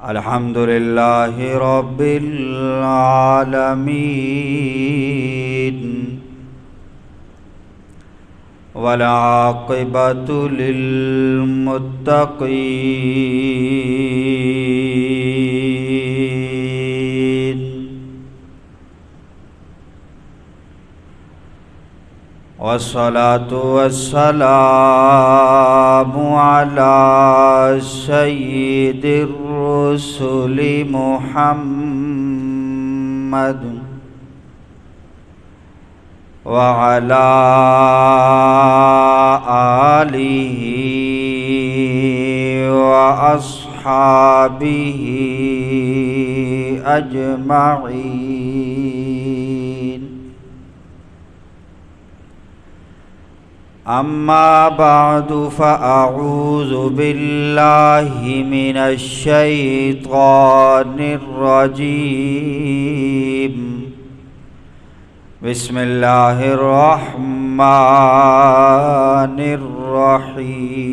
الحمد لله رب العالمين والعاقبة للمتقين والصلاة والسلام على سيد الرسل محمد وعلى آله وأصحابه أجمعين. أما بعد فأعوذ بالله من الشيطان الرجيم. بسم الله الرحمن الرحيم.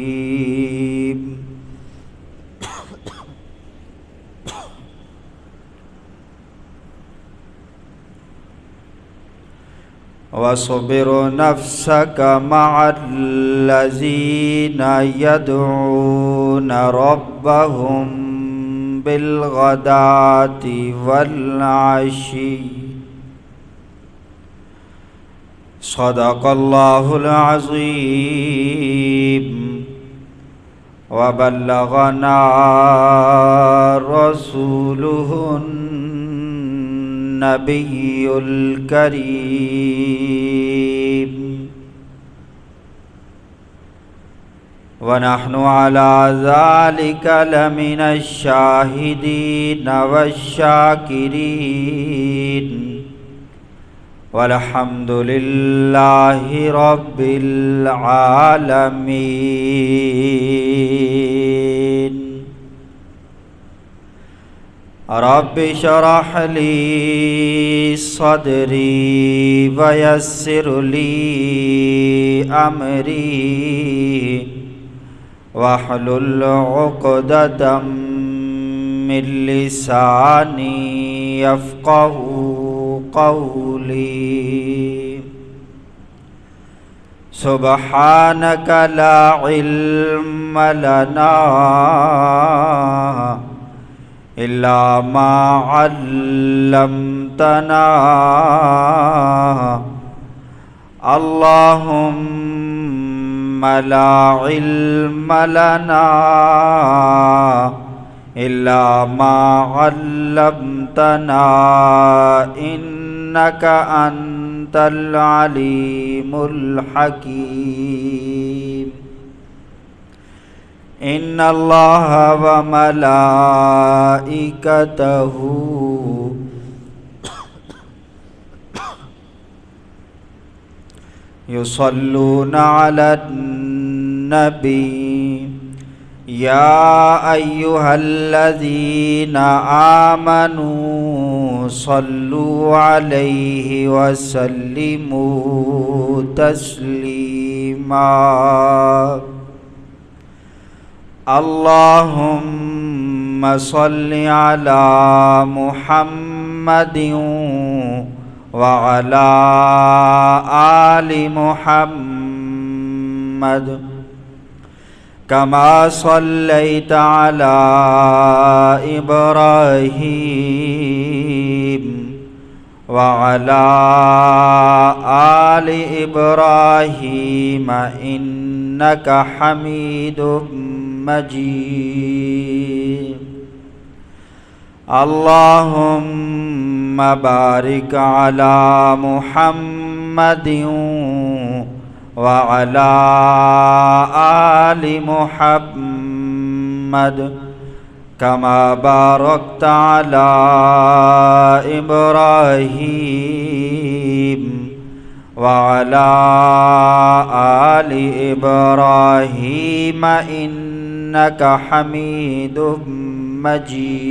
واصبر نفسك مع الذين يدعون ربهم بالغداة والعشي. صدق الله العظيم. وبلغنا رسوله النبي الكريم. ونحن على ذلك لمن الشاهدين والشاكرين. والحمد لله رب العالمين. رب اشرح لي صدري ويسر لي أمري واحلل عقدة من لساني يفقه قولي. سبحانك لا علم لنا إلا ما علمتنا. اللهم لا علم لنا إلا ما علمتنا إنك أنت العليم الحكيم. إن الله وملائكته يصلون على النبي. يا أيها الذين آمنوا صلوا عليه وسلموا تسليما. اللهم صل على محمد وعلى آل محمد كما صليت على إبراهيم وعلى آل إبراهيم إنك حميد مجيد. اللهم بارك على محمد وعلى آل محمد كما باركت على إبراهيم وعلى آل إبراهيم إنك حميد مجيد.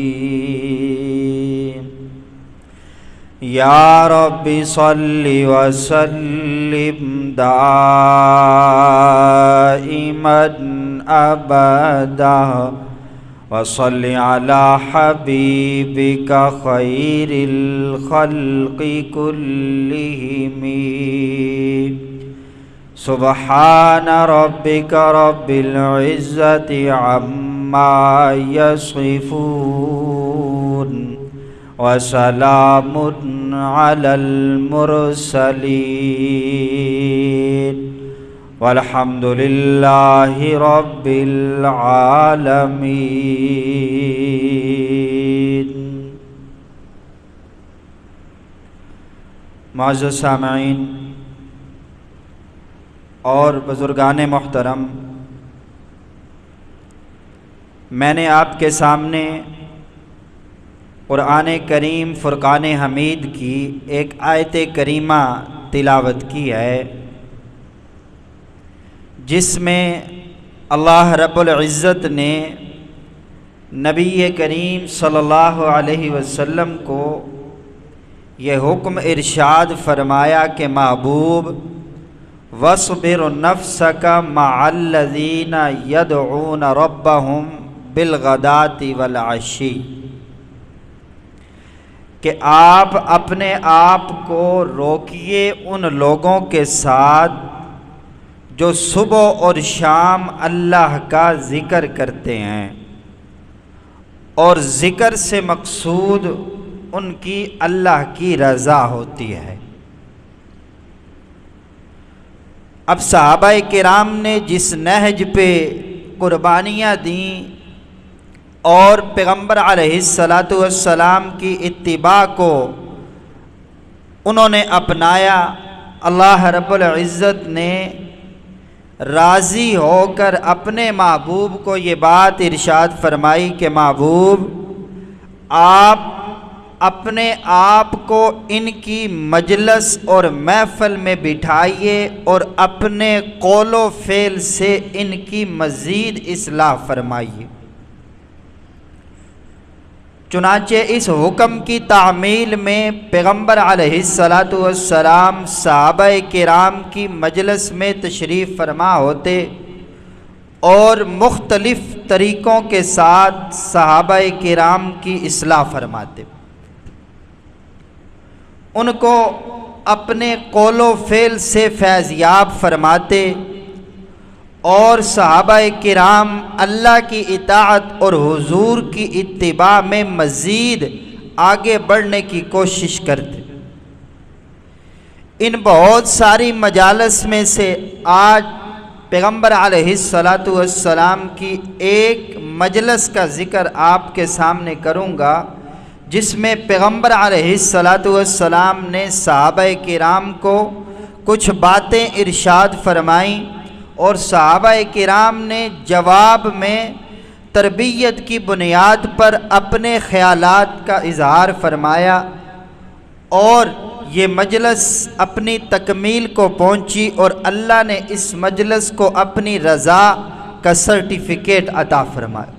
یا رب صل وسلم دائما ابدا وصل على حبيبك خير الخلق كلهم سبحان ربك رب العزة عما يصفون وسلام على المرسلين والحمد لله رب العالمين۔ معزز سامعین اور بزرگان محترم، میں نے آپ کے سامنے قرآن کریم فرقان حمید کی ایک آیت کریمہ تلاوت کی ہے، جس میں اللہ رب العزت نے نبی کریم صلی اللہ علیہ وسلم کو یہ حکم ارشاد فرمایا کہ محبوب وَاصْبِرْ نَفْسَكَ مَعَ الَّذِينَ يَدْعُونَ رَبَّهُمْ بِالْغَدَاةِ وَالْعَشِيِّ، کہ آپ اپنے آپ کو روکیے ان لوگوں کے ساتھ جو صبح اور شام اللہ کا ذکر کرتے ہیں، اور ذکر سے مقصود ان کی اللہ کی رضا ہوتی ہے۔ اب صحابہ کرام نے جس نہج پہ قربانیاں دیں اور پیغمبر علیہ السلام کی اتباع کو انہوں نے اپنایا، اللہ رب العزت نے راضی ہو کر اپنے محبوب کو یہ بات ارشاد فرمائی کہ محبوب آپ اپنے آپ کو ان کی مجلس اور محفل میں بٹھائیے اور اپنے قول و فعل سے ان کی مزید اصلاح فرمائیے۔ چنانچہ اس حکم کی تعمیل میں پیغمبر علیہ السلام صحابہ کرام کی مجلس میں تشریف فرما ہوتے اور مختلف طریقوں کے ساتھ صحابہ کرام کی اصلاح فرماتے، ان کو اپنے قول و فعل سے فیضیاب فرماتے، اور صحابہ کرام اللہ کی اطاعت اور حضور کی اتباع میں مزید آگے بڑھنے کی کوشش کرتے۔ ان بہت ساری مجالس میں سے آج پیغمبر علیہ السلام کی ایک مجلس کا ذکر آپ کے سامنے کروں گا، جس میں پیغمبر علیہ السلام نے صحابہ کرام کو کچھ باتیں ارشاد فرمائیں، اور صحابہ کرام نے جواب میں تربیت کی بنیاد پر اپنے خیالات کا اظہار فرمایا، اور یہ مجلس اپنی تکمیل کو پہنچی اور اللہ نے اس مجلس کو اپنی رضا کا سرٹیفکیٹ عطا فرمایا۔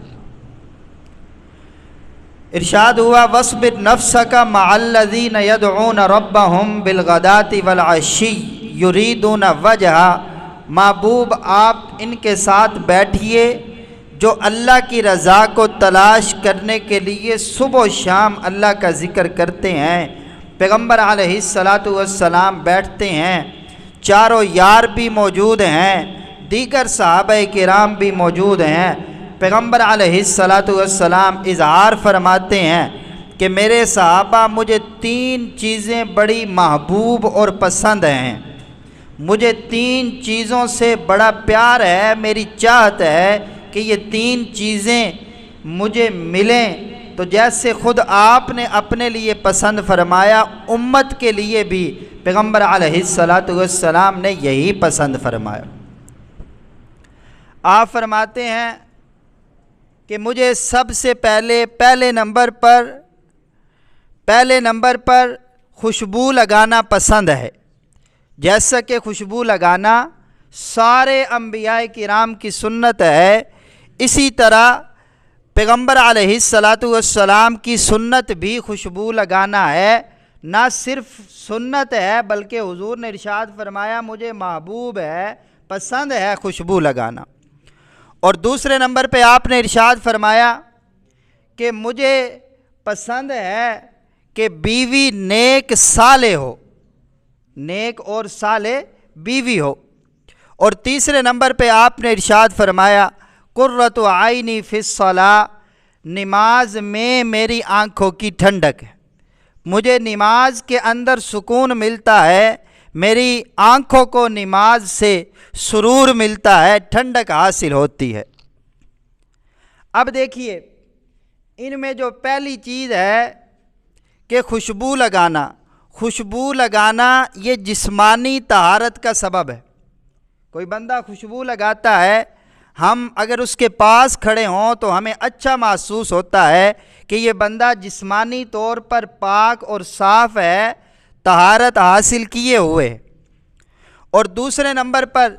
ارشاد ہوا وَاصْبِرْ نَفْسَكَ مَعَ الَّذِينَ يَدْعُونَ رَبَّهُمْ بِالْغَدَاةِ وَالْعَشِيِّ يُرِيدُونَ وَجْهَهُ، محبوب آپ ان کے ساتھ بیٹھیے جو اللہ کی رضا کو تلاش کرنے کے لیے صبح و شام اللہ کا ذکر کرتے ہیں۔ پیغمبر علیہ السلام بیٹھتے ہیں، چاروں یار بھی موجود ہیں، دیگر صحابہ کرام بھی موجود ہیں۔ پیغمبر علیہ السلام اظہار فرماتے ہیں کہ میرے صحابہ مجھے 3 چیزیں بڑی محبوب اور پسند ہیں، مجھے 3 چیزوں سے بڑا پیار ہے، میری چاہت ہے کہ یہ 3 چیزیں مجھے ملیں، تو جیسے خود آپ نے اپنے لیے پسند فرمایا، امت کے لیے بھی پیغمبر علیہ السلام نے یہی پسند فرمایا۔ آپ فرماتے ہیں کہ مجھے سب سے پہلے نمبر پر خوشبو لگانا پسند ہے، جیسا کہ خوشبو لگانا سارے انبیاء کرام کی سنت ہے، اسی طرح پیغمبر علیہ السلام کی سنت بھی خوشبو لگانا ہے۔ نہ صرف سنت ہے بلکہ حضور نے ارشاد فرمایا مجھے محبوب ہے، پسند ہے خوشبو لگانا۔ اور دوسرے نمبر پہ آپ نے ارشاد فرمایا کہ مجھے پسند ہے کہ بیوی نیک صالح ہو، نیک اور صالح بیوی ہو۔ اور تیسرے نمبر پہ آپ نے ارشاد فرمایا قرۃ عینی فی الصلاۃ، نماز میں میری آنکھوں کی ٹھنڈک ہے، مجھے نماز کے اندر سکون ملتا ہے، میری آنکھوں کو نماز سے سرور ملتا ہے، ٹھنڈک حاصل ہوتی ہے۔ اب دیکھیے ان میں جو پہلی چیز ہے کہ خوشبو لگانا، خوشبو لگانا یہ جسمانی طہارت کا سبب ہے۔ کوئی بندہ خوشبو لگاتا ہے، ہم اگر اس کے پاس کھڑے ہوں تو ہمیں اچھا محسوس ہوتا ہے کہ یہ بندہ جسمانی طور پر پاک اور صاف ہے، طہارت حاصل کیے ہوئے۔ اور دوسرے نمبر پر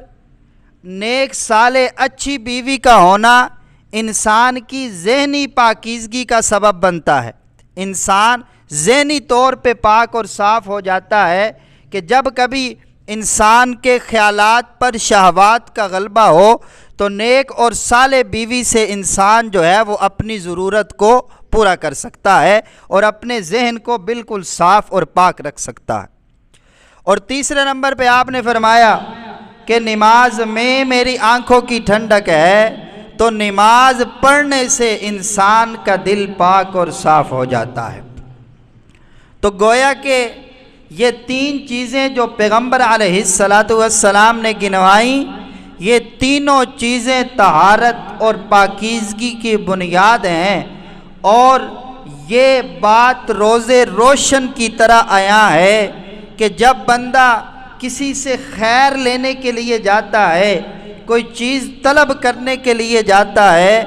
نیک صالح اچھی بیوی کا ہونا انسان کی ذہنی پاکیزگی کا سبب بنتا ہے۔ انسان ذہنی طور پہ پاک اور صاف ہو جاتا ہے کہ جب کبھی انسان کے خیالات پر شہوات کا غلبہ ہو تو نیک اور صالح بیوی سے انسان جو ہے وہ اپنی ضرورت کو پورا کر سکتا ہے اور اپنے ذہن کو بالکل صاف اور پاک رکھ سکتا ہے۔ اور تیسرے نمبر پہ آپ نے فرمایا کہ نماز میں میری آنکھوں کی ٹھنڈک ہے، تو نماز پڑھنے سے انسان کا دل پاک اور صاف ہو جاتا ہے۔ تو گویا کہ یہ تین چیزیں جو پیغمبر علیہ السلام نے گنوائیں، یہ تینوں چیزیں طہارت اور پاکیزگی کی بنیاد ہیں، اور یہ بات روز روشن کی طرح عیاں ہے کہ جب بندہ کسی سے خیر لینے کے لیے جاتا ہے، کوئی چیز طلب کرنے کے لیے جاتا ہے،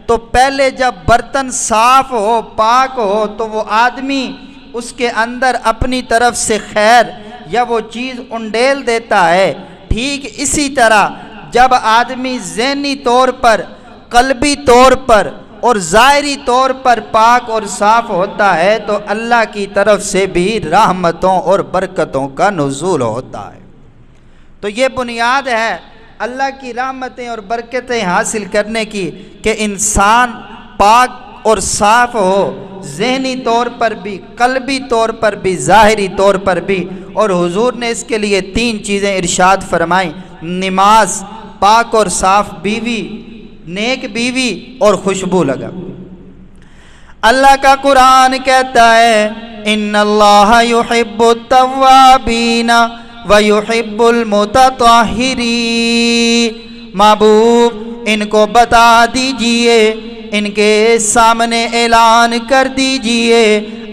تو پہلے جب برتن صاف ہو، پاک ہو، تو وہ آدمی اس کے اندر اپنی طرف سے خیر یا وہ چیز انڈیل دیتا ہے۔ ٹھیک اسی طرح جب آدمی ذہنی طور پر، قلبی طور پر اور ظاہری طور پر پاک اور صاف ہوتا ہے تو اللہ کی طرف سے بھی رحمتوں اور برکتوں کا نزول ہوتا ہے۔ تو یہ بنیاد ہے اللہ کی رحمتیں اور برکتیں حاصل کرنے کی کہ انسان پاک اور صاف ہو، ذہنی طور پر بھی، قلبی طور پر بھی، ظاہری طور پر بھی۔ اور حضور نے اس کے لیے تین چیزیں ارشاد فرمائیں: نماز، پاک اور صاف بیوی، نیک بیوی اور خوشبو لگا۔ اللہ کا قرآن کہتا ہے ان اللہ یحب التوابین ویحب المتطہرین، محبوب ان کو بتا دیجئے، ان کے سامنے اعلان کر دیجئے،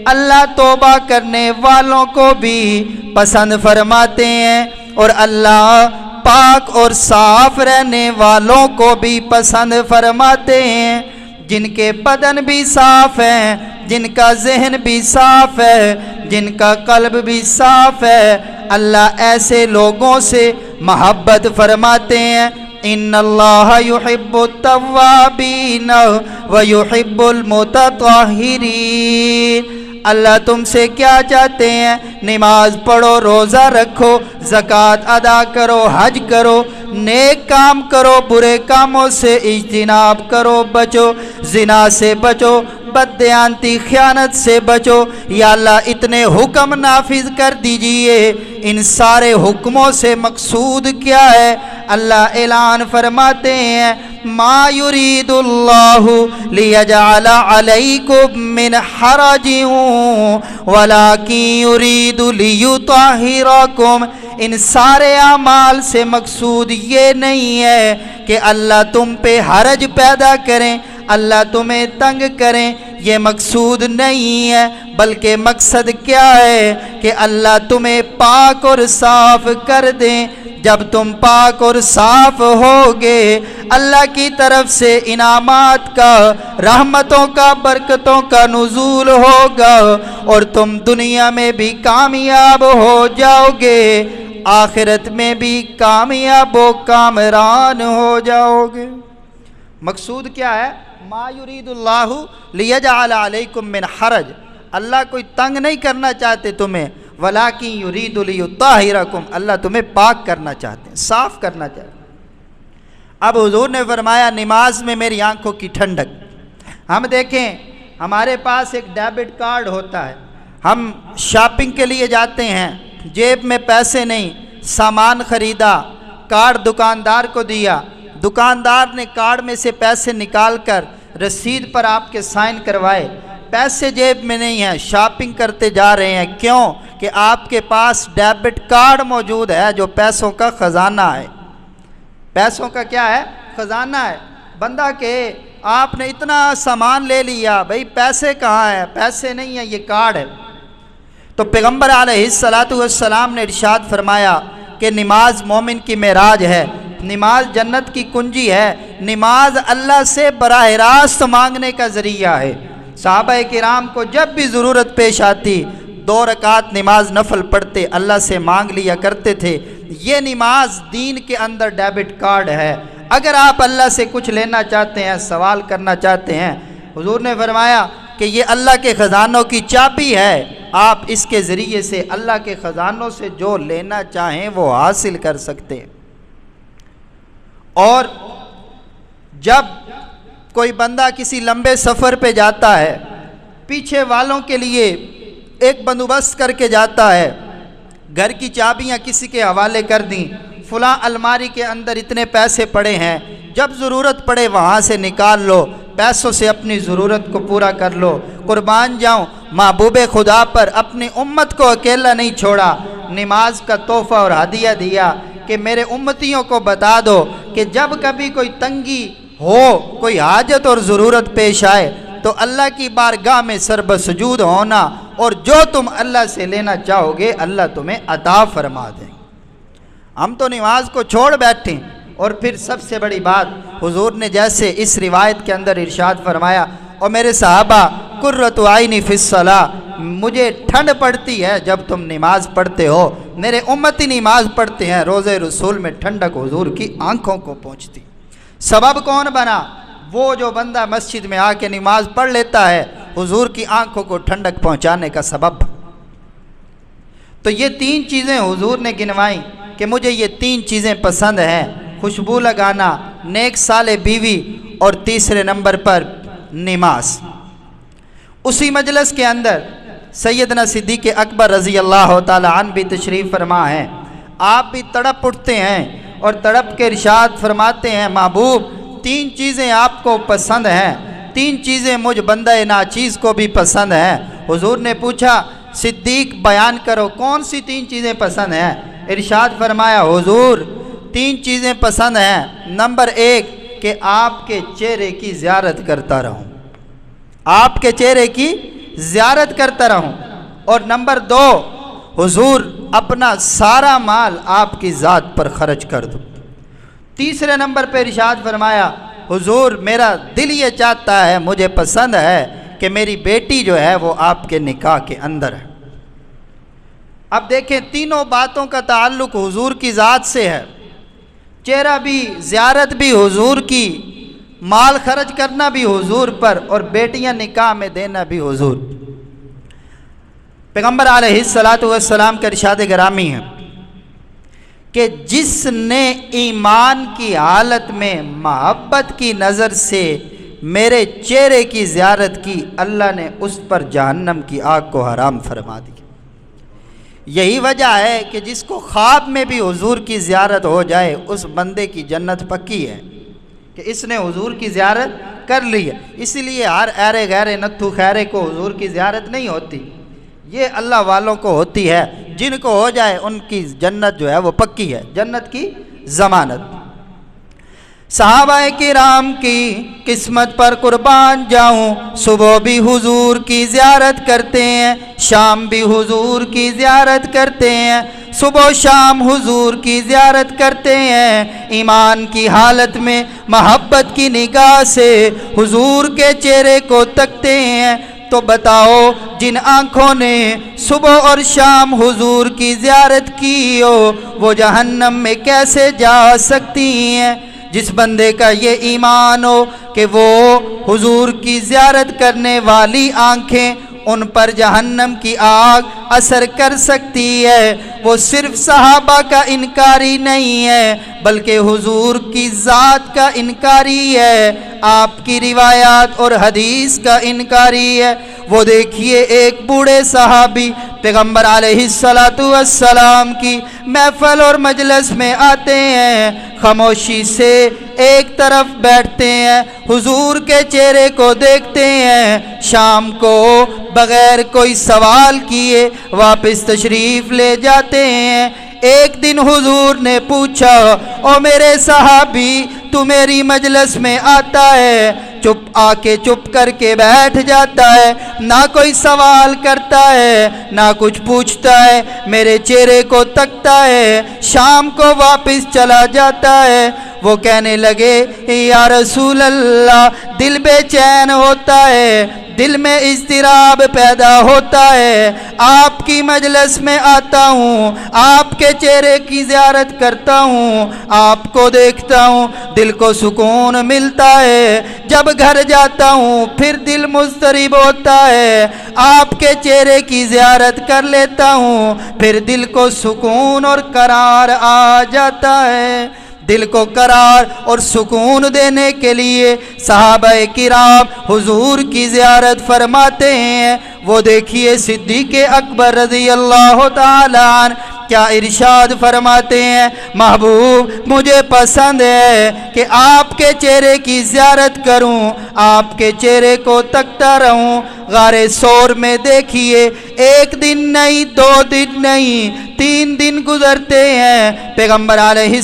اللہ توبہ کرنے والوں کو بھی پسند فرماتے ہیں اور اللہ پاک اور صاف رہنے والوں کو بھی پسند فرماتے ہیں۔ جن کے بدن بھی صاف ہیں، جن کا ذہن بھی صاف ہے، جن کا قلب بھی صاف ہے، اللہ ایسے لوگوں سے محبت فرماتے ہیں۔ ان اللہ یحب التوابین ویحب المتطہرین۔ اللہ تم سے کیا چاہتے ہیں؟ نماز پڑھو، روزہ رکھو، زکوٰۃ ادا کرو، حج کرو، نیک کام کرو، برے کاموں سے اجتناب کرو، بچو، زنا سے بچو، بددیانتی خیانت سے بچو۔ یا اللہ اتنے حکم نافذ کر دیجئے۔ ان سارے حکموں سے مقصود کیا ہے؟ اللہ اعلان فرماتے ہیں ما یرید اللہ لیجعل علیکم من حرج ولکن یرید لیطہرکم۔ ان سارے اعمال سے مقصود یہ نہیں ہے کہ اللہ تم پہ حرج پیدا کریں، اللہ تمہیں تنگ کریں، یہ مقصود نہیں ہے، بلکہ مقصد کیا ہے کہ اللہ تمہیں پاک اور صاف کر دیں۔ جب تم پاک اور صاف ہوگے، اللہ کی طرف سے انعامات کا، رحمتوں کا، برکتوں کا نزول ہوگا اور تم دنیا میں بھی کامیاب ہو جاؤ گے، آخرت میں بھی کامیاب و کامران ہو جاؤ گے۔ مقصود کیا ہے؟ ما یرید اللہ لیجعل علیکم من حرج۔ اللہ کوئی تنگ نہیں کرنا چاہتے تمہیں، وَلَٰكِن يُرِيدُ لِيُطَهِّرَكُمْ، اللہ تمہیں پاک کرنا چاہتے ہیں، صاف کرنا چاہتے ہیں۔ اب حضور نے فرمایا نماز میں میری آنکھوں کی ٹھنڈک۔ ہم دیکھیں ہمارے پاس ایک ڈیبٹ کارڈ ہوتا ہے، ہم شاپنگ کے لیے جاتے ہیں، جیب میں پیسے نہیں، سامان خریدا، کارڈ دکاندار کو دیا، دکاندار نے کارڈ میں سے پیسے نکال کر رسید پر آپ کے سائن کروائے، پیسے جیب میں نہیں ہیں، شاپنگ کرتے جا رہے ہیں، کیوں کہ آپ کے پاس ڈیبٹ کارڈ موجود ہے جو پیسوں کا خزانہ ہے۔ پیسوں کا کیا ہے؟ خزانہ ہے۔ بندہ کہ آپ نے اتنا سامان لے لیا، بھئی پیسے کہاں ہیں؟ پیسے نہیں ہیں، یہ کارڈ ہے۔ تو پیغمبر علیہ السلام نے ارشاد فرمایا کہ نماز مومن کی معراج ہے، نماز جنت کی کنجی ہے، نماز اللہ سے براہ راست مانگنے کا ذریعہ ہے۔ صحابہ کرام کو جب بھی ضرورت پیش آتی 2 رکعت نماز نفل پڑھتے اللہ سے مانگ لیا کرتے تھے۔ یہ نماز دین کے اندر ڈیبٹ کارڈ ہے۔ اگر آپ اللہ سے کچھ لینا چاہتے ہیں، سوال کرنا چاہتے ہیں، حضور نے فرمایا کہ یہ اللہ کے خزانوں کی چابی ہے، آپ اس کے ذریعے سے اللہ کے خزانوں سے جو لینا چاہیں وہ حاصل کر سکتے ہیں۔ اور جب کوئی بندہ کسی لمبے سفر پہ جاتا ہے، پیچھے والوں کے لیے ایک بندوبست کر کے جاتا ہے، گھر کی چابیاں کسی کے حوالے کر دیں، فلاں الماری کے اندر اتنے پیسے پڑے ہیں، جب ضرورت پڑے وہاں سے نکال لو، پیسوں سے اپنی ضرورت کو پورا کر لو۔ قربان جاؤں محبوب خدا پر اپنی امت کو اکیلا نہیں چھوڑا، نماز کا تحفہ اور ہدیہ دیا کہ میرے امتیوں کو بتا دو کہ جب کبھی کوئی تنگی ہو، کوئی حاجت اور ضرورت پیش آئے تو اللہ کی بارگاہ میں سربسجود ہونا، اور جو تم اللہ سے لینا چاہو گے اللہ تمہیں عطا فرما دیں۔ ہم تو نماز کو چھوڑ بیٹھیں۔ اور پھر سب سے بڑی بات، حضور نے جیسے اس روایت کے اندر ارشاد فرمایا، اور میرے صحابہ قرۃ عینی فی الصلاۃ، مجھے ٹھنڈ پڑتی ہے جب تم نماز پڑھتے ہو، میرے امتی نماز پڑھتے ہیں، روزے رسول میں ٹھنڈک حضور کی آنکھوں کو پہنچتی۔ سبب کون بنا؟ وہ جو بندہ مسجد میں آ کے نماز پڑھ لیتا ہے، حضور کی آنکھوں کو ٹھنڈک پہنچانے کا سبب۔ تو یہ 3 چیزیں حضور نے گنوائیں کہ مجھے یہ 3 چیزیں پسند ہیں، خوشبو لگانا، نیک صالح بیوی، اور تیسرے نمبر پر نماز۔ اسی مجلس کے اندر سیدنا صدیق اکبر رضی اللہ تعالی عنہ بھی تشریف فرما ہیں۔ آپ بھی تڑپ اٹھتے ہیں اور تڑپ کے ارشاد فرماتے ہیں، محبوب 3 چیزیں آپ کو پسند ہیں، 3 چیزیں مجھ بندہ ناچیز کو بھی پسند ہیں۔ حضور نے پوچھا صدیق بیان کرو کون سی 3 چیزیں پسند ہیں؟ ارشاد فرمایا حضور 3 چیزیں پسند ہیں، نمبر 1 کہ آپ کے چہرے کی زیارت کرتا رہوں، آپ کے چہرے کی زیارت کرتا رہوں، اور نمبر 2 حضور اپنا سارا مال آپ کی ذات پر خرچ کر دو۔ تیسرے نمبر پہ ارشاد فرمایا حضور میرا دل یہ چاہتا ہے، مجھے پسند ہے کہ میری بیٹی جو ہے وہ آپ کے نکاح کے اندر ہے۔ اب دیکھیں تینوں باتوں کا تعلق حضور کی ذات سے ہے، چہرہ بھی، زیارت بھی حضور کی، مال خرچ کرنا بھی حضور پر، اور بیٹیاں نکاح میں دینا بھی حضور۔ پیغمبر علیہ السلام کا ارشاد گرامی ہے کہ جس نے ایمان کی حالت میں محبت کی نظر سے میرے چہرے کی زیارت کی، اللہ نے اس پر جہنم کی آگ کو حرام فرما دی۔ یہی وجہ ہے کہ جس کو خواب میں بھی حضور کی زیارت ہو جائے اس بندے کی جنت پکی ہے کہ اس نے حضور کی زیارت کر لی ہے۔ اس لیے ہر ایرے غیرے نتھو خیرے کو حضور کی زیارت نہیں ہوتی، یہ اللہ والوں کو ہوتی ہے، جن کو ہو جائے ان کی جنت جو ہے وہ پکی ہے، جنت کی ضمانت۔ صحابہ کرام کی قسمت پر قربان جاؤں، صبح بھی حضور کی زیارت کرتے ہیں، شام بھی حضور کی زیارت کرتے ہیں، صبح شام حضور کی زیارت کرتے ہیں، ایمان کی حالت میں محبت کی نگاہ سے حضور کے چہرے کو تکتے ہیں۔ تو بتاؤ جن آنکھوں نے صبح اور شام حضور کی زیارت کی ہو وہ جہنم میں کیسے جا سکتی ہیں؟ جس بندے کا یہ ایمان ہو کہ وہ حضور کی زیارت کرنے والی آنکھیں ان پر جہنم کی آگ اثر کر سکتی ہے، وہ صرف صحابہ کا انکاری نہیں ہے بلکہ حضور کی ذات کا انکاری ہے، آپ کی روایات اور حدیث کا انکاری ہے۔ وہ دیکھیے ایک بوڑھے صحابی پیغمبر علیہ السلام کی محفل اور مجلس میں آتے ہیں، خاموشی سے ایک طرف بیٹھتے ہیں، حضور کے چہرے کو دیکھتے ہیں، شام کو بغیر کوئی سوال کیے واپس تشریف لے جاتے ہیں۔ ایک دن حضور نے پوچھا، او میرے صحابی تو میری مجلس میں آتا ہے، چپ کر کے بیٹھ جاتا ہے، نہ کوئی سوال کرتا ہے نہ کچھ پوچھتا ہے، میرے چہرے کو تکتا ہے، شام کو واپس چلا جاتا ہے۔ وہ کہنے لگے، یا رسول اللہ، دل بے چین ہوتا ہے، دل میں اضطراب پیدا ہوتا ہے، آپ کی مجلس میں آتا ہوں، آپ کے چہرے کی زیارت کرتا ہوں، آپ کو دیکھتا ہوں، دل کو سکون ملتا ہے، جب گھر جاتا ہوں پھر دل مضطرب ہوتا ہے، آپ کے چہرے کی زیارت کر لیتا ہوں، پھر دل کو سکون اور قرار آ جاتا ہے۔ دل کو قرار اور سکون دینے کے لیے صحابہ کرام حضور کی زیارت فرماتے ہیں۔ وہ دیکھیے صدیق اکبر رضی اللہ تعالی عنہ کیا ارشاد فرماتے ہیں، محبوب مجھے پسند ہے کہ آپ کے چہرے کی زیارت کروں، آپ کے چہرے کو تکتا رہوں۔ غار ثور میں دیکھیے ایک دن نہیں، 2 دن نہیں، 3 دن گزرتے ہیں، پیغمبر علیہ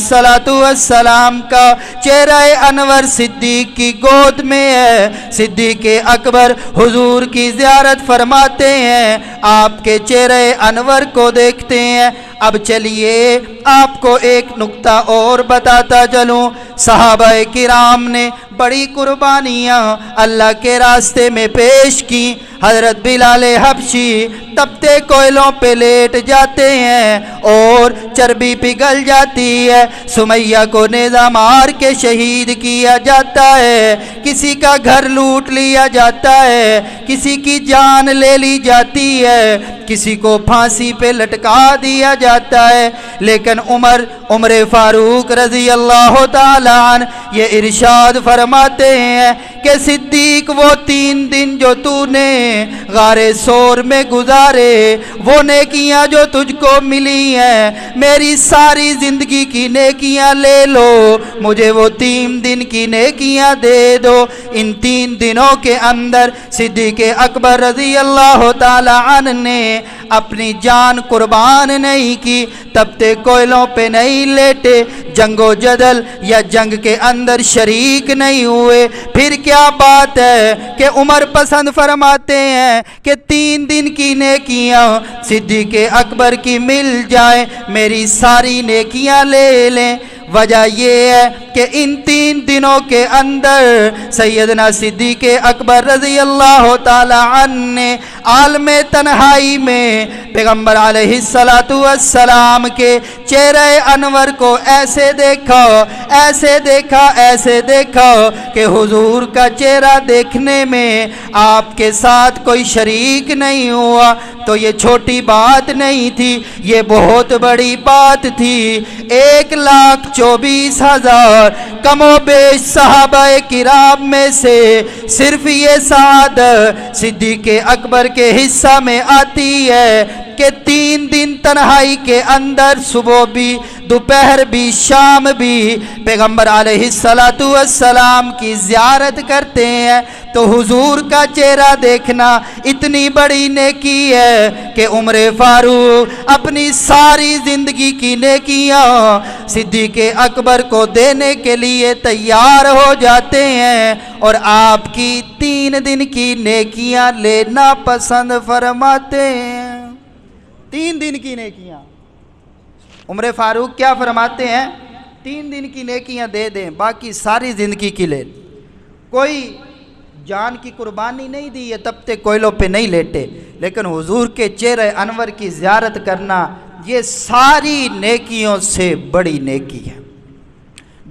السلام کا چہرہ انور صدیق کی گود میں ہے، صدیق اکبر حضور کی زیارت فرماتے ہیں، آپ کے چہرہ انور کو دیکھتے ہیں۔ اب چلیے آپ کو ایک نکتہ اور بتاتا چلوں، صحابہ کرام نے بڑی قربانیاں اللہ کے راستے میں پیش کی۔ حضرت بلال حبشی تپتے کوئلوں پہ لیٹ جاتے ہیں اور چربی پگھل جاتی ہے، سمیہ کو نیزہ مار کے شہید کیا جاتا ہے، کسی کا گھر لوٹ لیا جاتا ہے، کسی کی جان لے لی جاتی ہے، کسی کو پھانسی پہ لٹکا دیا جاتا ہے، لیکن عمر فاروق رضی اللہ تعالی عنہ یہ ارشاد فرماتے ہیں کہ صدیق وہ 3 دن جو تو نے غار ثور میں گزارے، وہ نیکیاں جو تجھ کو ملی ہیں، میری ساری زندگی کی نیکیاں لے لو، مجھے وہ 3 دن کی نیکیاں دے دو۔ ان 3 دنوں کے اندر صدیق اکبر رضی اللہ تعالی عنہ نے اپنی جان قربان نہیں کی، تپتے کوئلوں پہ نہیں لیٹے، جنگ و جدل یا جنگ کے اندر شریک نہیں ہوئے۔ پھر کیا بات ہے کہ عمر پسند فرماتے ہیں کہ 3 دن کی نیکیاں صدیق اکبر کی مل جائیں، میری ساری نیکیاں لے لیں۔ وجہ یہ ہے کہ ان 3 دنوں کے اندر سیدنا صدیق اکبر رضی اللہ تعالی عنہ نے عالم تنہائی میں پیغمبر علیہ السلام کے چہرہ انور کو ایسے دیکھا کہ حضور کا چہرہ دیکھنے میں آپ کے ساتھ کوئی شریک نہیں ہوا۔ تو یہ چھوٹی بات نہیں تھی، یہ بہت بڑی بات تھی۔ 1,24,000 کم و بیش صحابہ کرام میں سے صرف یہ سعادت صدیق اکبر کے حصہ میں آتی ہے کہ 3 دن تنہائی کے اندر صبح بھی، دوپہر بھی، شام بھی پیغمبر علیہ السلام کی زیارت کرتے ہیں۔ تو حضور کا چہرہ دیکھنا اتنی بڑی نیکی ہے کہ عمر فاروق اپنی ساری زندگی کی نیکیاں صدیق اکبر کو دینے کے لیے تیار ہو جاتے ہیں اور آپ کی 3 دن کی نیکیاں لینا پسند فرماتے ہیں۔ 3 دن کی نیکیاں عمر فاروق کیا فرماتے ہیں؟ 3 دن کی نیکیاں دے دیں، باقی ساری زندگی کی لے۔ کوئی جان کی قربانی نہیں دی، یہ تپتے کوئلوں پہ نہیں لیٹے، لیکن حضور کے چہرہ انور کی زیارت کرنا یہ ساری نیکیوں سے بڑی نیکی ہے،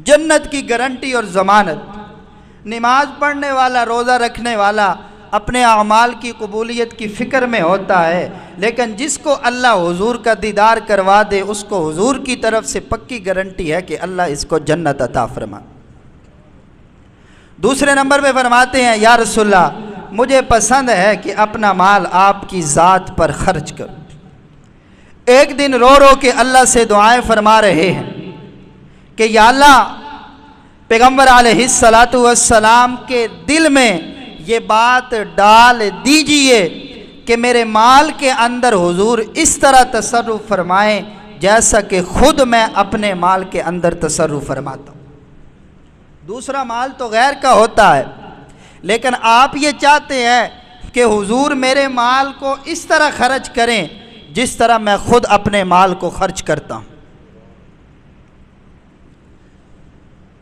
جنت کی گارنٹی اور ضمانت۔ نماز پڑھنے والا، روزہ رکھنے والا اپنے اعمال کی قبولیت کی فکر میں ہوتا ہے، لیکن جس کو اللہ حضور کا دیدار کروا دے اس کو حضور کی طرف سے پکی گارنٹی ہے کہ اللہ اس کو جنت عطا فرمائے۔ دوسرے نمبر پہ فرماتے ہیں یا رسول اللہ مجھے پسند ہے کہ اپنا مال آپ کی ذات پر خرچ کروں۔ ایک دن رو رو کے اللہ سے دعائیں فرما رہے ہیں کہ یا اللہ پیغمبر علیہ السلام کے دل میں یہ بات ڈال دیجئے کہ میرے مال کے اندر حضور اس طرح تصرف فرمائیں جیسا کہ خود میں اپنے مال کے اندر تصرف فرماتا ہوں۔ دوسرا مال تو غیر کا ہوتا ہے، لیکن آپ یہ چاہتے ہیں کہ حضور میرے مال کو اس طرح خرچ کریں جس طرح میں خود اپنے مال کو خرچ کرتا ہوں۔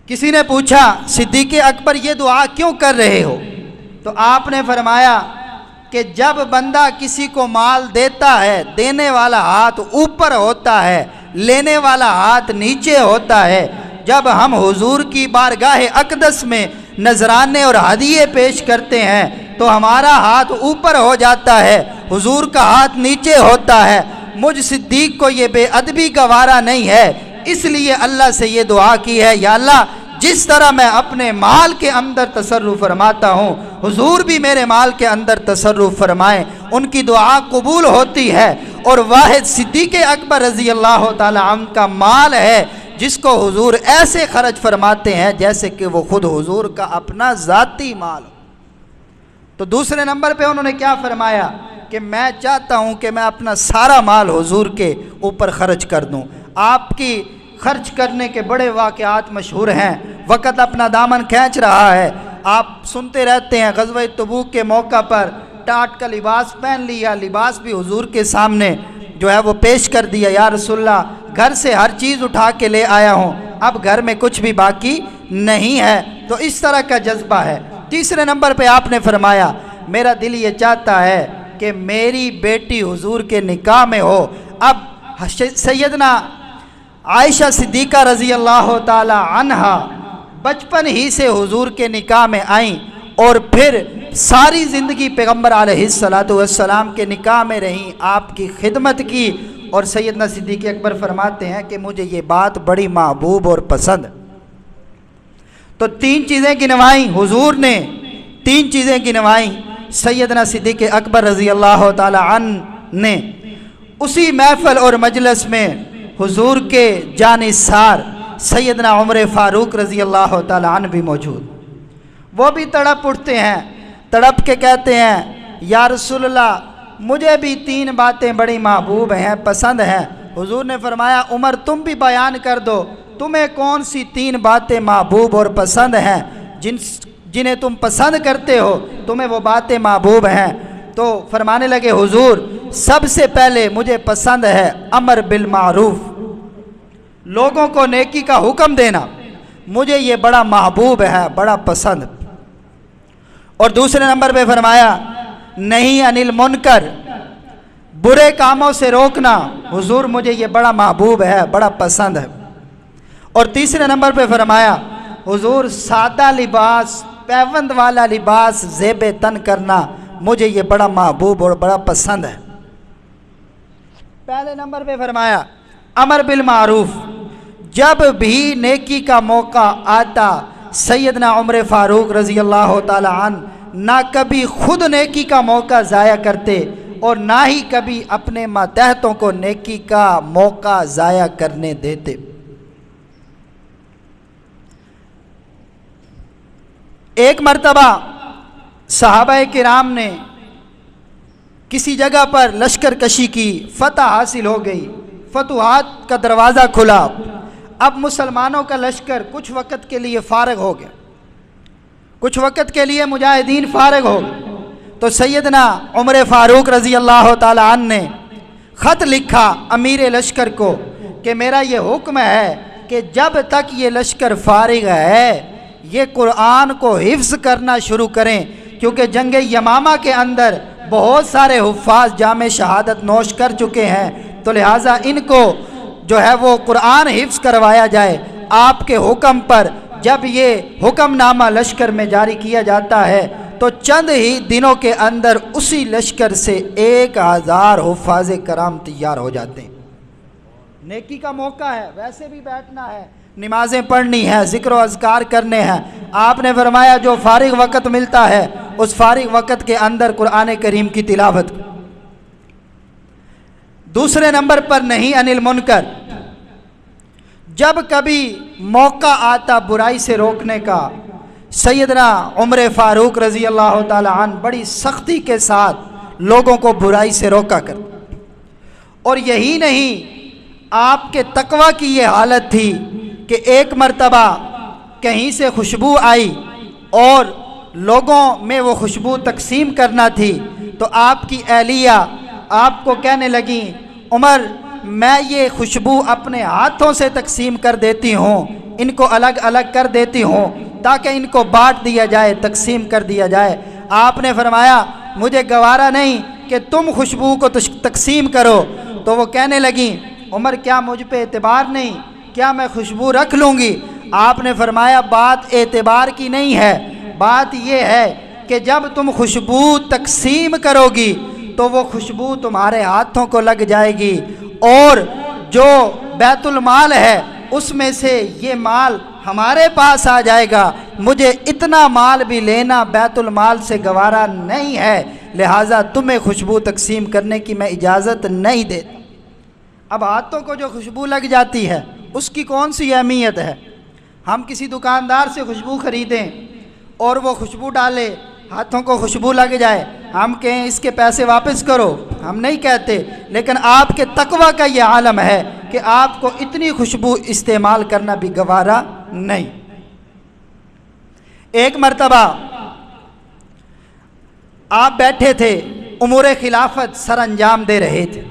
کسی نے پوچھا صدیق اکبر یہ دعا کیوں کر رہے ہو؟ تو آپ نے فرمایا کہ جب بندہ کسی کو مال دیتا ہے دینے والا ہاتھ اوپر ہوتا ہے، لینے والا ہاتھ نیچے ہوتا ہے۔ جب ہم حضور کی بارگاہ اقدس میں نذرانے اور ہدیے پیش کرتے ہیں تو ہمارا ہاتھ اوپر ہو جاتا ہے، حضور کا ہاتھ نیچے ہوتا ہے۔ مجھ صدیق کو یہ بے ادبی گوارا نہیں ہے، اس لیے اللہ سے یہ دعا کی ہے یا اللہ جس طرح میں اپنے مال کے اندر تصرف فرماتا ہوں حضور بھی میرے مال کے اندر تصرف فرمائیں۔ ان کی دعا قبول ہوتی ہے، اور واحد صدیق اکبر رضی اللہ تعالی عنہ کا مال ہے جس کو حضور ایسے خرچ فرماتے ہیں جیسے کہ وہ خود حضور کا اپنا ذاتی مال ہو۔ تو دوسرے نمبر پہ انہوں نے کیا فرمایا کہ میں چاہتا ہوں کہ میں اپنا سارا مال حضور کے اوپر خرچ کر دوں۔ آپ کی خرچ کرنے کے بڑے واقعات مشہور ہیں، وقت اپنا دامن کھینچ رہا ہے، آپ سنتے رہتے ہیں غزوہ تبوک کے موقع پر ٹاٹ کا لباس پہن لیا، لباس بھی حضور کے سامنے جو ہے وہ پیش کر دیا، یا رسول اللہ گھر سے ہر چیز اٹھا کے لے آیا ہوں، اب گھر میں کچھ بھی باقی نہیں ہے۔ تو اس طرح کا جذبہ ہے۔ تیسرے نمبر پہ آپ نے فرمایا میرا دل یہ چاہتا ہے کہ میری بیٹی حضور کے نکاح میں ہو۔ اب سیدنا عائشہ صدیقہ رضی اللہ تعالی عنہا بچپن ہی سے حضور کے نکاح میں آئیں اور پھر ساری زندگی پیغمبر علیہ السلام کے نکاح میں رہیں، آپ کی خدمت کی، اور سیدنا صدیق اکبر فرماتے ہیں کہ مجھے یہ بات بڑی محبوب اور پسند۔ تو تین چیزیں گنوائیں حضور نے، تین چیزیں گنوائیں سیدنا صدیق اکبر رضی اللہ تعالی عنہ نے۔ اسی محفل اور مجلس میں حضور کے جانثار سیدنا عمر فاروق رضی اللہ تعالی عنہ بھی موجود، وہ بھی تڑپ اٹھتے ہیں، تڑپ کے کہتے ہیں یا رسول اللہ مجھے بھی تین باتیں بڑی محبوب ہیں، پسند ہیں۔ حضور نے فرمایا عمر تم بھی بیان کر دو تمہیں کون سی تین باتیں محبوب اور پسند ہیں، جنہیں تم پسند کرتے ہو تمہیں وہ باتیں محبوب ہیں۔ تو فرمانے لگے حضور سب سے پہلے مجھے پسند ہے امر بالمعروف، لوگوں کو نیکی کا حکم دینا، مجھے یہ بڑا محبوب ہے، بڑا پسند۔ اور دوسرے نمبر پہ فرمایا نہیں عن المنکر، برے کاموں سے روکنا، حضور مجھے یہ بڑا محبوب ہے، بڑا پسند ہے۔ اور تیسرے نمبر پہ فرمایا حضور سادہ لباس، پیوند والا لباس زیب تن کرنا، مجھے یہ بڑا محبوب اور بڑا پسند ہے۔ پہلے نمبر پہ فرمایا امر بالمعروف، جب بھی نیکی کا موقع آتا سیدنا عمر فاروق رضی اللہ تعالی عنہ نہ کبھی خود نیکی کا موقع ضائع کرتے اور نہ ہی کبھی اپنے ماتحتوں کو نیکی کا موقع ضائع کرنے دیتے۔ ایک مرتبہ صحابہ کرام نے کسی جگہ پر لشکر کشی کی، فتح حاصل ہو گئی، فتوحات کا دروازہ کھلا، اب مسلمانوں کا لشکر کچھ وقت کے لیے فارغ ہو گیا، کچھ وقت کے لیے مجاہدین فارغ ہو گئے۔ تو سیدنا عمر فاروق رضی اللہ تعالی عنہ نے خط لکھا امیر لشکر کو کہ میرا یہ حکم ہے کہ جب تک یہ لشکر فارغ ہے یہ قرآن کو حفظ کرنا شروع کریں، کیونکہ جنگ یمامہ کے اندر بہت سارے حفاظ جام شہادت نوش کر چکے ہیں، تو لہٰذا ان کو جو ہے وہ قرآن حفظ کروایا جائے۔ آپ کے حکم پر جب یہ حکم نامہ لشکر میں جاری کیا جاتا ہے تو چند ہی دنوں کے اندر اسی لشکر سے 1000 حفاظ کرام تیار ہو جاتے ہیں۔ نیکی کا موقع ہے، ویسے بھی بیٹھنا ہے، نمازیں پڑھنی ہے، ذکر و اذکار کرنے ہیں۔ آپ نے فرمایا جو فارغ وقت ملتا ہے اس فارغ وقت کے اندر قرآن کریم کی تلاوت۔ دوسرے نمبر پر نہیں عن المنکر، جب کبھی موقع آتا برائی سے روکنے کا، سیدنا عمر فاروق رضی اللہ تعالی عنہ بڑی سختی کے ساتھ لوگوں کو برائی سے روکا کر۔ اور یہی نہیں، آپ کے تقوی کی یہ حالت تھی کہ ایک مرتبہ کہیں سے خوشبو آئی اور لوگوں میں وہ خوشبو تقسیم کرنا تھی، تو آپ کی اہلیہ آپ کو کہنے لگیں عمر میں یہ خوشبو اپنے ہاتھوں سے تقسیم کر دیتی ہوں، ان کو الگ الگ کر دیتی ہوں تاکہ ان کو بانٹ دیا جائے، تقسیم کر دیا جائے۔ آپ نے فرمایا مجھے گوارا نہیں کہ تم خوشبو کو تقسیم کرو۔ تو وہ کہنے لگیں عمر کیا مجھ پہ اعتبار نہیں، کیا میں خوشبو رکھ لوں گی؟ آپ نے فرمایا بات اعتبار کی نہیں ہے، بات یہ ہے کہ جب تم خوشبو تقسیم کرو گی تو وہ خوشبو تمہارے ہاتھوں کو لگ جائے گی، اور جو بیت المال ہے اس میں سے یہ مال ہمارے پاس آ جائے گا۔ مجھے اتنا مال بھی لینا بیت المال سے گوارا نہیں ہے، لہٰذا تمہیں خوشبو تقسیم کرنے کی میں اجازت نہیں دیتا۔ اب ہاتھوں کو جو خوشبو لگ جاتی ہے اس کی کون سی اہمیت ہے؟ ہم کسی دکاندار سے خوشبو خریدیں اور وہ خوشبو ڈالے، ہاتھوں کو خوشبو لگ جائے، ہم کہیں اس کے پیسے واپس کرو؟ ہم نہیں کہتے، لیکن آپ کے تقوی کا یہ عالم ہے کہ آپ کو اتنی خوشبو استعمال کرنا بھی گوارا نہیں۔ ایک مرتبہ آپ بیٹھے تھے، امور خلافت سر انجام دے رہے تھے،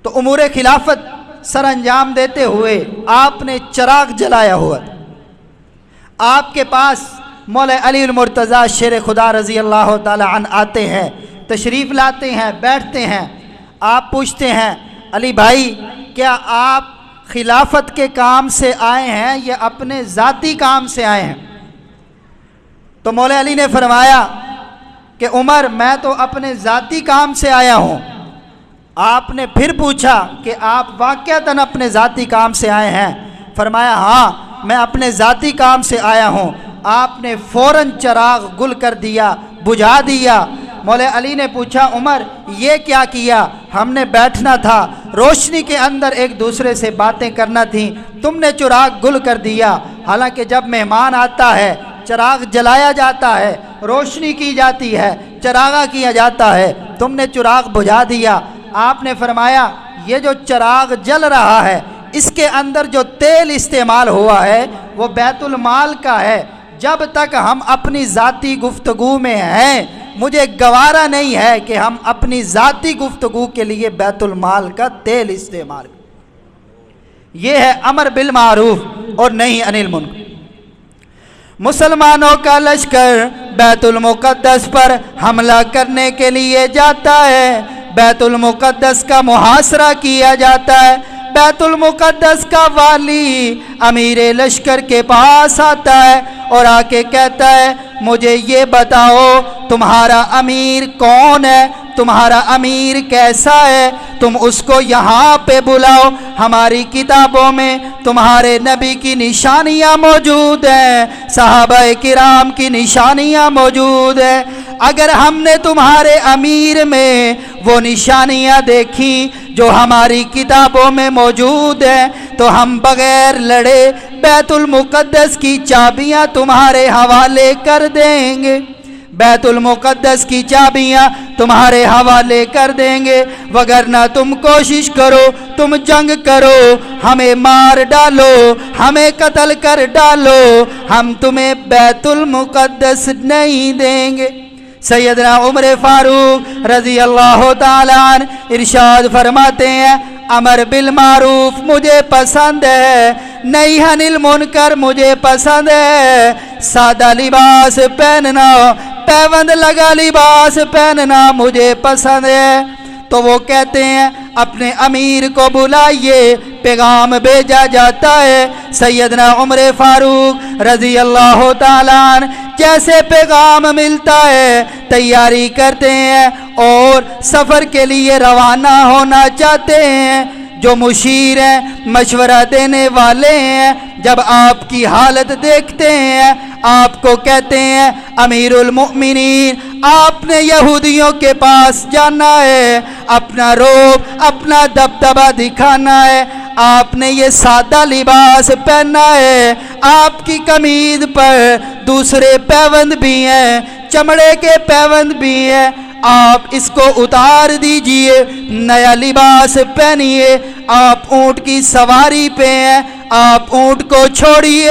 تو امور خلافت سر انجام دیتے ہوئے آپ نے چراغ جلایا ہوا تھا۔ آپ کے پاس مولا علی المرتضیٰ شیر خدا رضی اللہ تعالی عنہ آتے ہیں، تشریف لاتے ہیں، بیٹھتے ہیں۔ آپ پوچھتے ہیں علی بھائی کیا آپ خلافت کے کام سے آئے ہیں یا اپنے ذاتی کام سے آئے ہیں؟ تو مولا علی نے فرمایا کہ عمر میں تو اپنے ذاتی کام سے آیا ہوں۔ آپ نے پھر پوچھا کہ آپ واقعتاً اپنے ذاتی کام سے آئے ہیں؟ فرمایا ہاں میں اپنے ذاتی کام سے آیا ہوں۔ آپ نے فوراً چراغ گل کر دیا، بجھا دیا۔ مولا علی نے پوچھا عمر یہ کیا کیا؟ ہم نے بیٹھنا تھا، روشنی کے اندر ایک دوسرے سے باتیں کرنا تھیں، تم نے چراغ گل کر دیا۔ حالانکہ جب مہمان آتا ہے چراغ جلایا جاتا ہے، روشنی کی جاتی ہے، چراغا کیا جاتا ہے، تم نے چراغ بجھا دیا۔ آپ نے فرمایا یہ جو چراغ جل رہا ہے اس کے اندر جو تیل استعمال ہوا ہے وہ بیت المال کا ہے۔ جب تک ہم اپنی ذاتی گفتگو میں ہیں مجھے گوارا نہیں ہے کہ ہم اپنی ذاتی گفتگو کے لیے بیت المال کا تیل استعمال کریں۔ یہ ہے امر بالمعروف اور نہیں عن المنکر۔ مسلمانوں کا لشکر بیت المقدس پر حملہ کرنے کے لیے جاتا ہے، بیت المقدس کا محاصرہ کیا جاتا ہے، بیت المقدس کا والی امیر لشکر کے پاس آتا ہے اور آ کے کہتا ہے مجھے یہ بتاؤ تمہارا امیر کون ہے، تمہارا امیر کیسا ہے، تم اس کو یہاں پہ بلاؤ، ہماری کتابوں میں تمہارے نبی کی نشانیاں موجود ہیں، صحابہ کرام کی نشانیاں موجود ہیں۔ اگر ہم نے تمہارے امیر میں وہ نشانیاں دیکھیں جو ہماری کتابوں میں موجود ہیں تو ہم بغیر لڑے بیت المقدس کی چابیاں تمہارے حوالے کر دیں گے، بیت المقدس کی چابیاں تمہارے حوالے کر دیں گے، وگرنہ تم کوشش کرو، تم جنگ کرو، ہمیں مار ڈالو، ہمیں قتل کر ڈالو، ہم تمہیں بیت المقدس نہیں دیں گے۔ سیدنا عمر فاروق رضی اللہ تعالیٰ عنہ ارشاد فرماتے ہیں امر بالمعروف مجھے پسند ہے، نہی عن المنکر مجھے پسند ہے، سادہ لباس پہننا، پیوند لگا لباس پہننا مجھے پسند ہے۔ تو وہ کہتے ہیں اپنے امیر کو بلائیے، پیغام بھیجا جاتا ہے۔ سیدنا عمر فاروق رضی اللہ تعالیٰ عنہ جیسے پیغام ملتا ہے تیاری کرتے ہیں اور سفر کے لیے روانہ ہونا چاہتے ہیں۔ جو مشیر ہیں، مشورہ دینے والے ہیں، جب آپ کی حالت دیکھتے ہیں آپ کو کہتے ہیں امیر المؤمنین آپ نے یہودیوں کے پاس جانا ہے، اپنا رعب اپنا دبدبہ دکھانا ہے، آپ نے یہ سادہ لباس پہنا ہے، آپ کی قمیض پر دوسرے پیوند بھی ہیں، چمڑے کے پیوند بھی ہیں، آپ اس کو اتار دیجئے، نیا لباس پہنیے۔ آپ اونٹ کی سواری پہ ہیں، آپ اونٹ کو چھوڑیے،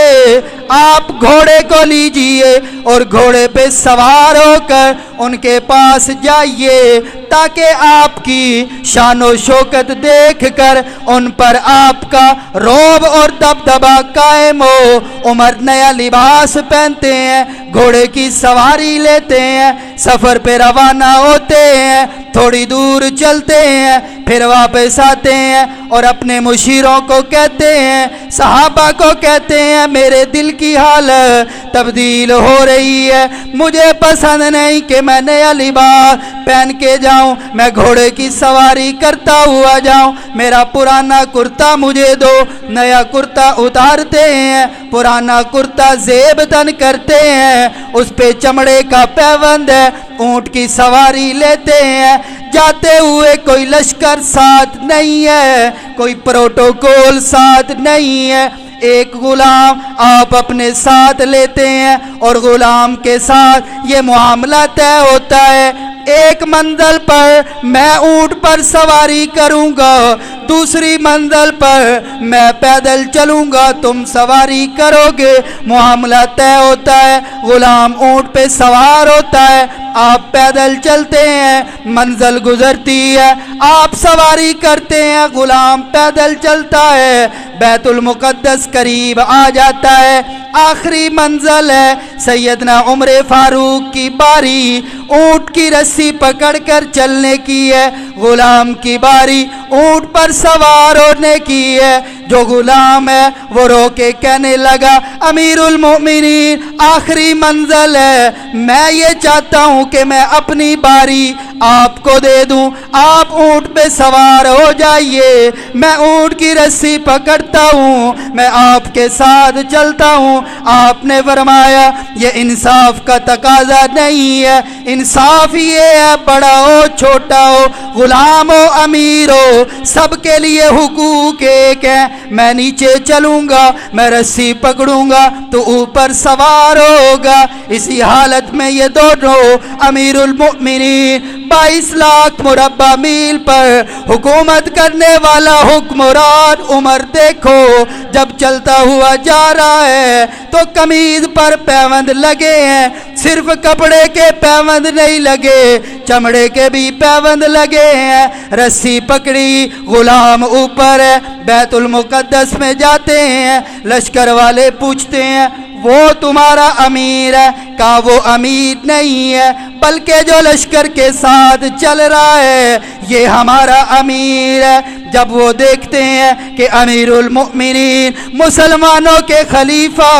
آپ گھوڑے کو لیجئے اور گھوڑے پہ سوار ہو کر ان کے پاس جائیے تاکہ آپ کی شان و شوکت دیکھ کر ان پر آپ کا رعب اور دبدبہ قائم ہو۔ عمر نیا لباس پہنتے ہیں، گھوڑے کی سواری لیتے ہیں، سفر پہ روانہ ہوتے ہیں، تھوڑی دور چلتے ہیں، پھر واپس آتے ہیں اور اپنے مشیروں کو کہتے ہیں، صحابہ کو کہتے ہیں میرے دل کی حالت تبدیل ہو رہی ہے، مجھے پسند نہیں کہ میں نیا لباس پہن کے جاؤں، میں گھوڑے کی سواری کرتا ہوا جاؤں، میرا پرانا کرتا مجھے دو۔ نیا کرتا اتارتے ہیں، پرانا کرتا زیب تن کرتے ہیں، اس پہ چمڑے کا پیوند ہے، اونٹ کی سواری لیتے ہیں، جاتے ہوئے کوئی لشکر ساتھ نہیں ہے، کوئی پروٹوکول ساتھ نہیں ہے، ایک غلام آپ اپنے ساتھ لیتے ہیں اور غلام کے ساتھ یہ معاملہ طے ہوتا ہے، ایک منزل پر میں اونٹ پر سواری کروں گا، دوسری منزل پر میں پیدل چلوں گا، تم سواری کرو گے، معاملہ طے ہوتا ہے، غلام اونٹ پہ سوار ہوتا ہے، آپ پیدل چلتے ہیں، منزل گزرتی ہے، آپ سواری کرتے ہیں، غلام پیدل چلتا ہے، بیت المقدس قریب آ جاتا ہے، آخری منزل ہے، سیدنا عمر فاروق کی باری، اونٹ کی رسی پکڑ کر چلنے کی ہے، غلام کی باری اونٹ پر سوار ہونے کی ہے۔ جو غلام ہے وہ رو کے کہنے لگا امیر المؤمنین آخری منزل ہے، میں یہ چاہتا ہوں کہ میں اپنی باری آپ کو دے دوں، آپ اونٹ پہ سوار ہو جائیے، میں اونٹ کی رسی پکڑتا ہوں، میں آپ کے ساتھ چلتا ہوں۔ آپ نے فرمایا یہ انصاف کا تقاضا نہیں ہے، انصاف یہ ہے بڑا ہو چھوٹا ہو، غلام ہو امیر ہو، سب کے لیے حقوق ایک ہیں، میں نیچے چلوں گا، میں رسی پکڑوں گا تو اوپر سوار ہوگا۔ اسی حالت میں یہ دونوں امیر المؤمنین 22 لاکھ مربع میل پر حکومت کرنے والا حکمران عمر دیکھو جب چلتا ہوا جا رہا ہے تو قمیض پر پیوند لگے ہیں، صرف کپڑے کے پیوند نہیں لگے، چمڑے کے بھی پیوند لگے ہیں، رسی پکڑی، غلام اوپر ہے، بیت المقدس میں جاتے ہیں، لشکر والے پوچھتے ہیں وہ تمہارا امیر ہے؟ کہا وہ امیر نہیں ہے بلکہ جو لشکر کے ساتھ چل رہا ہے یہ ہمارا امیر ہے۔ جب وہ دیکھتے ہیں کہ امیر المؤمنین مسلمانوں کے خلیفہ